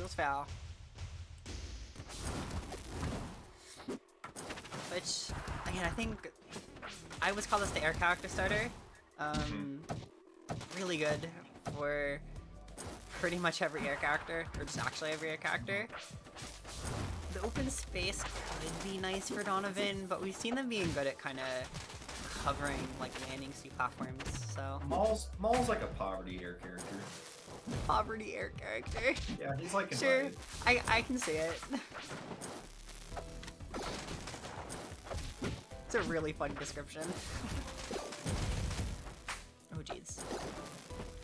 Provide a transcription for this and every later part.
feels foul. Which, again, I think I would call this the air character starter. Really good for pretty much every air character, or just actually every air character. The open space could be nice for Donovan, but we've seen them being good at kind of covering like landing steep platforms. So Moll's like a poverty air character. Poverty air character. Yeah, he's like sure. Invited. I can see it. It's a really fun description. Oh jeez.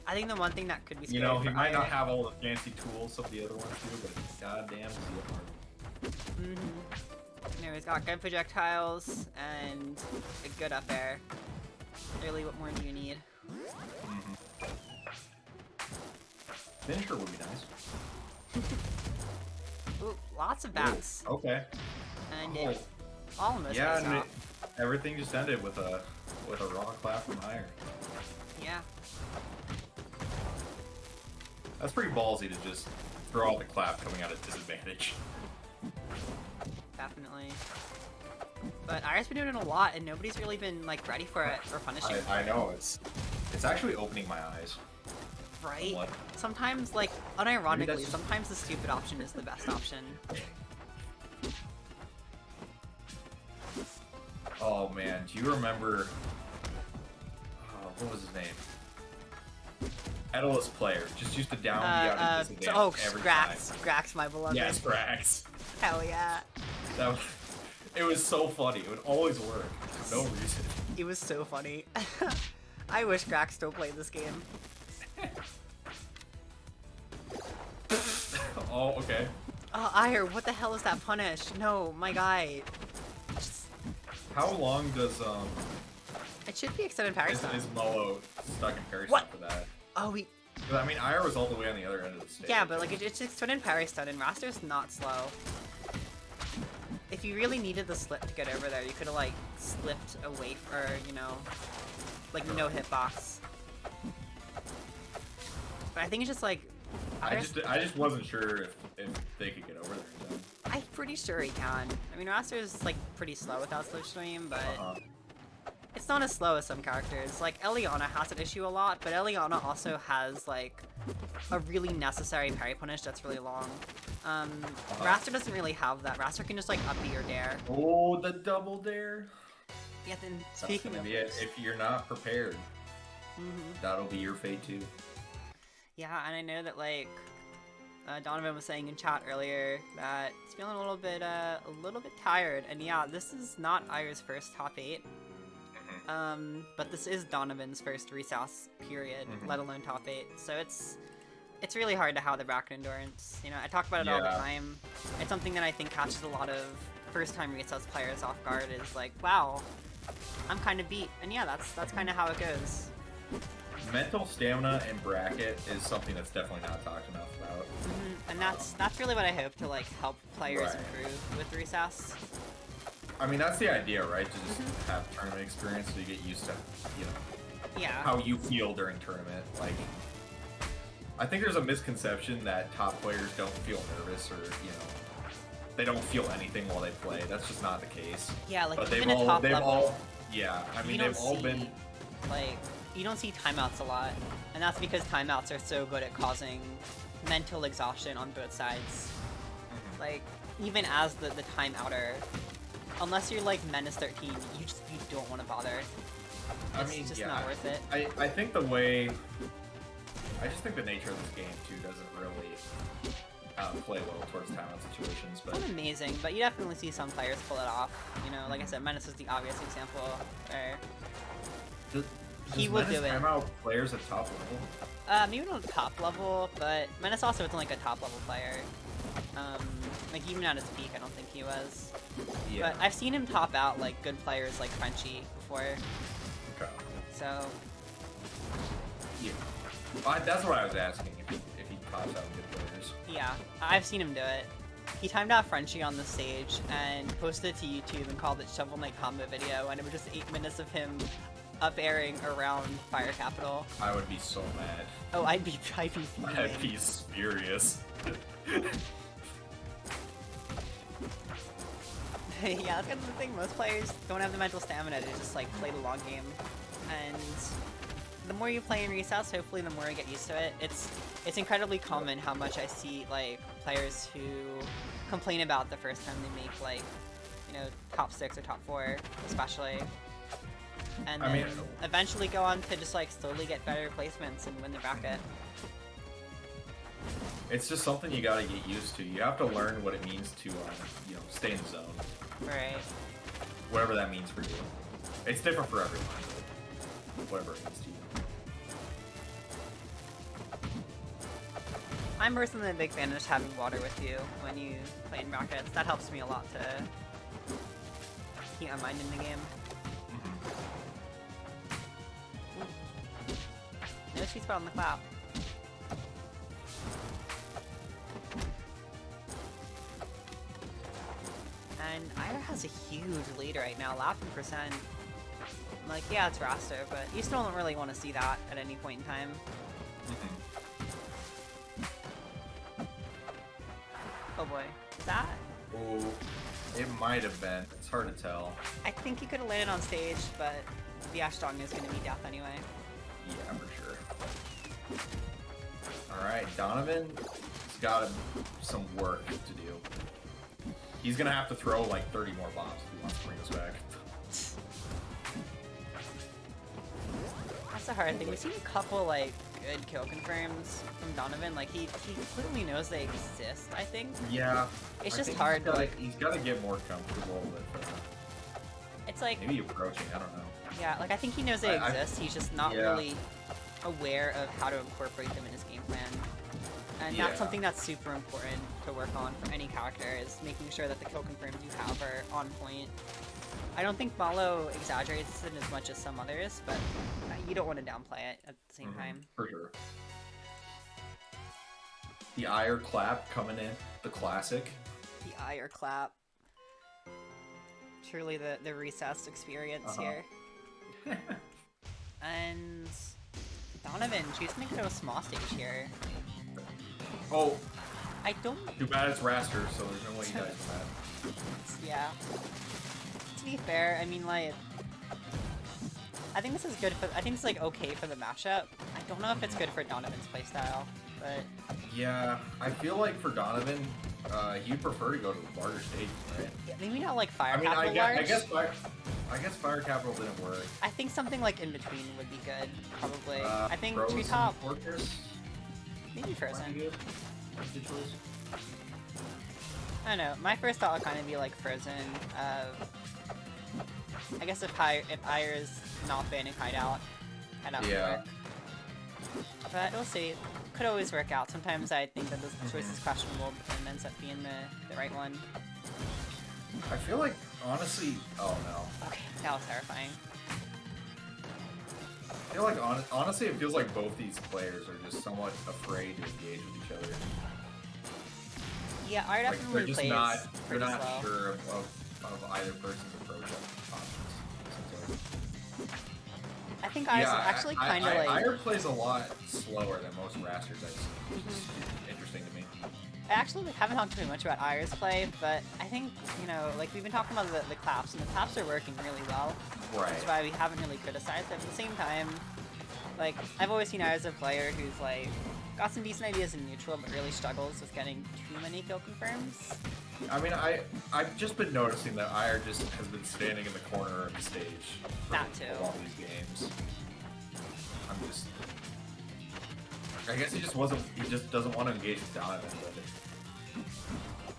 I think the one thing that could be scary, you know, he might not have all the fancy tools of the other ones do, but he's goddamn good. Anyway, he's got good projectiles and a good up air. Really, what more do you need? Finisher would be nice. Ooh, lots of bats. Ooh, okay. And it almost yeah, and everything just ended with a raw clap from Aegir. Yeah. That's pretty ballsy to just throw out the clap coming out at disadvantage. Definitely. But Aegir's been doing it a lot, and nobody's really been like ready for it or punishing it. I know, it's actually opening my eyes. Right? Somewhat. Sometimes, like, unironically, sometimes the stupid option is the best option. Oh man, do you remember... what was his name? Edalus player. Just used to down the out at disadvantage every time. Grax, my beloved. Yes, Grax. Hell yeah. It was so funny. It would always work for no reason. It was so funny. I wish Grax still played this game. Oh, okay. Oh, Aegir, what the hell is that punish? No, my guy. How long does It should be extended parry stun. is Mollo stuck in parry stun for that? Oh, I mean, Aegir was all the way on the other end of the stage. yeah, but like it's extended parry stun, and Wrastor's not slow. If you really needed the slip to get over there, you could have like slipped away for, you know, like no hitbox. But I think it's just like I just wasn't sure if they could get over there in time. I'm pretty sure he can. I mean, Wrastor's like pretty slow without slipstream, but it's not as slow as some characters. Like Eliana has an issue a lot, but Eliana also has like a really necessary parry punish that's really long. Wrastor doesn't really have that. Wrastor can just like up B or dare. Oh, the double dare! Yeah, then speaking of it, if you're not prepared, that'll be your fate too. Yeah, and I know that like Donovan was saying in chat earlier that he's feeling a little bit tired, and yeah, this is not Aegir's first top 8. But this is Donovan's first resource period, let alone top 8. So it's really hard to have the bracket endurance. You know, I talk about it all the time. It's something that I think catches a lot of first-time resource players off guard. Is like, wow, I'm kind of beat, and yeah, that's kind of how it goes. Mental stamina and bracket is something that's definitely not talked enough about. And that's really what I hope to like help players improve with resource. I mean, that's the idea, right? To just have tournament experience so you get used to, you know, how you feel during tournament. Like, I think there's a misconception that top players don't feel nervous or, you know, they don't feel anything while they play. That's just not the case. Yeah, like but even at top level, I mean, they've all been... Like, you don't see timeouts a lot, and that's because timeouts are so good at causing mental exhaustion on both sides. Like, even as the timeouter, unless you're like Menace 13, you don't want to bother. It's just not worth it. I think I just think the nature of this game too doesn't really play well towards timeout situations. But it's not amazing, but you definitely see some players pull it off. You know, like I said, Menace is the obvious example where he will do it. Timeout players at top level? Maybe not top level, but Menace also isn't like a top level player. Like even at his peak, I don't think he was. Yeah. But I've seen him top out like good players like Frenchie before. Okay. So. Yeah. That's what I was asking. If he tops out good players. Yeah, I've seen him do it. He timed out Frenchie on the stage and posted it to YouTube and called it Shovel Knight combo video, and it was just 8 minutes of him up airing around Fire Capital. I would be so mad. Oh, I'd be furious. I'd be furious. Yeah, that's kind of the thing. Most players don't have the mental stamina to just like play the long game, and the more you play in recess, hopefully the more you get used to it. It's incredibly common how much I see like players who complain about the first time they make like, you know, top 6 or top 4, especially, and then eventually go on to just like slowly get better placements and win the bracket. It's just something you gotta get used to. You have to learn what it means to, you know, stay in the zone. Right. Whatever that means for you. It's different for everyone, but whatever it means to you. I'm personally a big fan of just having water with you when you play in brackets. That helps me a lot to keep my mind in the game. No sweet spot on the clap. And Aegir has a huge lead right now, lapping percent. Like, yeah, it's Wrastor, but you still don't really want to see that at any point in time. Oh boy, is that? Oh, it might have been. It's hard to tell. I think he could have landed on stage, but the Ashdong is going to be death anyway. Yeah, for sure. Alright, Donovan's got some work to do. He's gonna have to throw like 30 more bombs if he wants to bring us back. That's the hard thing. We've seen a couple like good kill confirms from Donovan. Like he clearly knows they exist, I think. Yeah. It's just hard to like. He's gotta get more comfortable with. It's like maybe approaching. I don't know. Yeah, like I think he knows they exist. He's just not really aware of how to incorporate them in his game plan. And that's something that's super important to work on for any character, is making sure that the kill confirms you have are on point. I don't think Mollo exaggerates it as much as some others, but you don't want to downplay it at the same time. For sure. The Aegir clap coming in, the classic. The Aegir clap. Truly the recess experience here. And Donovan choosing to go to a small stage here. Oh, I don't. Too bad it's Wrastor, so there's no way he dies from that. Yeah. To be fair, I mean, like, I think this is good for. I think it's like okay for the matchup. I don't know if it's good for Donovan's playstyle, but. Yeah, I feel like for Donovan, he'd prefer to go to the larger stages, right? Yeah, maybe not like Fire Capital I guess Fire Capital didn't work. I think something like in between would be good, probably. I think Frozen Treetop. Fortress. Maybe Frozen. I don't know. My first thought would kind of be like Frozen. I guess if Aegir's not banning Hideout, Hideout would work. But we'll see. Could always work out. Sometimes I think that this choice is questionable, but then ends up being the right one. I feel like, honestly, oh no. Okay, that was terrifying. I feel like, honestly, it feels like both these players are just somewhat afraid to engage with each other. Yeah, Aegir definitely like, plays they're not slow. sure of either person's approach options. I think Aegir's actually kind of like... Aegir plays a lot slower than most Wrastors, which is interesting to me. I actually haven't talked too much about Aegir's play, but I think, you know, like we've been talking about the claps, and the claps are working really well. Right. That's why we haven't really criticized them. At the same time, like, I've always seen Aegir as a player who's, like, got some decent ideas in neutral, but really struggles with getting too many kill confirms. I mean, I've just been noticing that Aegir just has been standing in the corner of the stage for That too. all these games. I guess he just doesn't want to engage with Donovan, but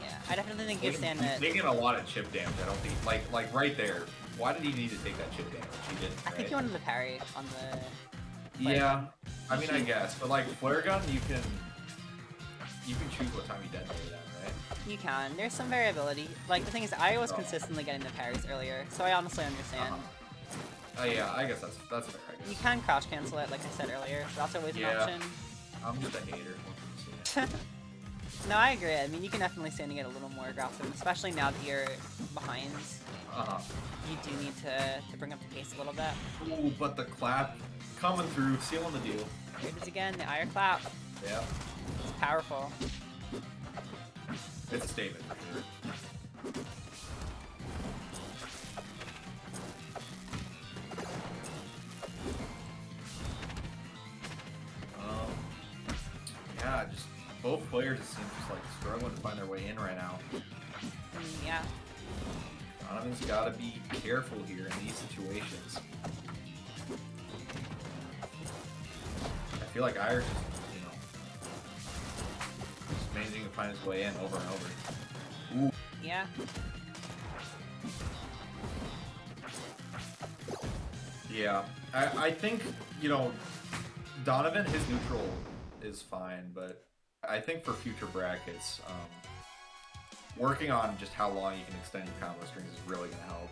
yeah, I definitely think he's taking a lot of chip damage. I don't think, like right there. Why did he need to take that chip damage? He didn't. I think he wanted the parry on the. Yeah, I mean, I guess, but like flare gun, you can choose what time you detonate that, right? You can. There's some variability. Like the thing is, I was consistently getting the parries earlier, so I honestly understand. Oh yeah, I guess that's fair. I guess. You can crouch cancel it, like I said earlier. So that's always an option. I'm just a hater. No, I agree. I mean, you can definitely stand to get a little more aggressive, especially now that you're behind. You do need to bring up the pace a little bit. Ooh, but the clap coming through, sealing the deal. Here it is again, the Aegir clap. Yeah. It's powerful. It's a statement for sure. both players seem just like struggling to find their way in right now. Yeah. Donovan's got to be careful here in these situations. I feel like Aegir just, you know, just managing to find his way in over and over. Ooh. Yeah. Yeah, I think, you know, Donovan, his neutral is fine, but I think for future brackets, working on just how long you can extend your combo strings is really going to help.